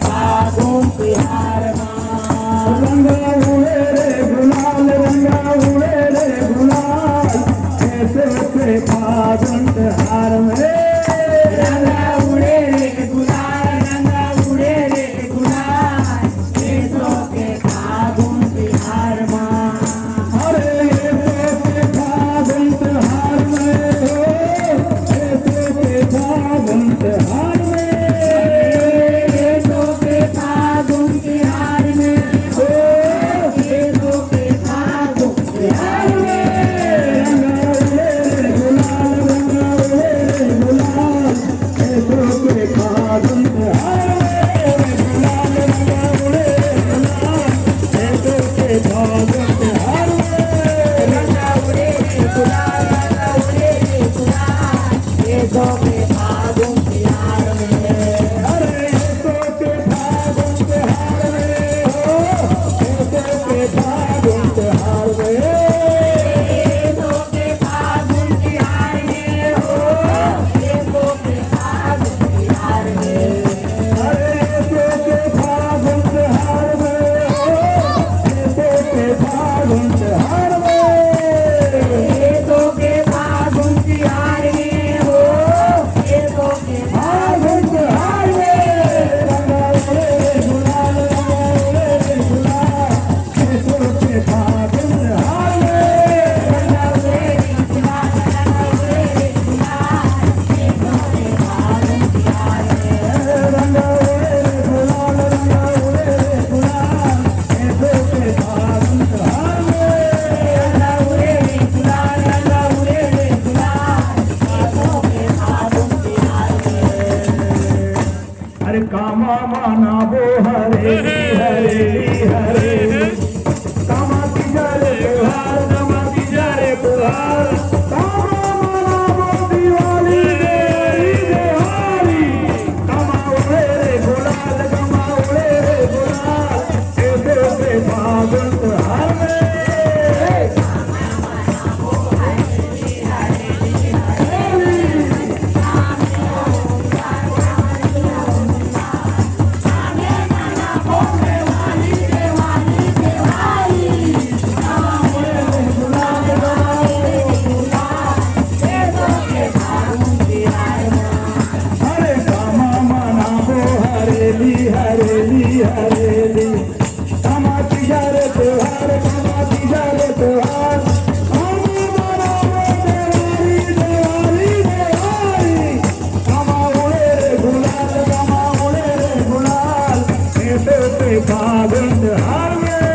फागुन तिहार माँ रंगा उड़े रे गुलाल रंगा उड़े रे गुलाल ऐसे से फागुन तिहार में रंगा उड़े रे गुलाल रंगा उड़े रे गुलाल ऐसो के फागुन तिहार माँ अरे ऐसे से फागुन तिहार में हो ऐसे से फागुन तिहार में ऐसो के फागुन तिहार में हो ऐसो के फागुन तिहार में रंगा उड़े रे गुलाल रंगा उड़े रे गुलाल ऐसे से फागुन तिहार में गुलाल रंगा उड़े रे गुलाल ऐसे से फागुन तिहार में रंगा उड़े रे गुलाल रंगा उड़े रे गुलाल ऐसो के फागुन तिहार में अरे ऐसो के फागुन तिहार में हो ऐसो के फागुन तिहार में ऐसो के फागुन तिहार में हो ऐसो के फागुन तिहार में अरे ऐसो के फागुन तिहार में हो ऐसो के फागुन तिहार में ऐसो के फागुन तिहार में हो ऐसो के फागुन तिहार में रंगा उड़े रे गुलाल रंगा उड़े रे गुलाल ऐसो के फागुन तिहार में रंगा उड़े रे गुलाल रंगा उड़े रे गुलाल ऐसो के फागुन तिहार में रंगा उड़े रे गुलाल रंगा उड़े रे गुलाल ऐसो के फागुन तिहार में रंगा उड़े रे गुलाल रंगा उड़े रे गुलाल ऐसो के फागुन तिहार में अरे कामा माना वो हरेली हरेली हरेली कामा की जारे त्योहार कामा की जारे त्योहार कामा माना वो दिवाली देवी देवाली कामा उड़े रे गुलाल कामा उड़े रे गुलाल ऐसे से फागुन तिहार में हरे कामा माना वो हरेली हरेली हरेली कामा की जारे त्योहार कामा की जारे त्योहार कामा माना वो देवाली देवाली देवाली कामा उड़े रे गुलाल कामा उड़े रे गुलाल ऐसे से फागुन तिहार में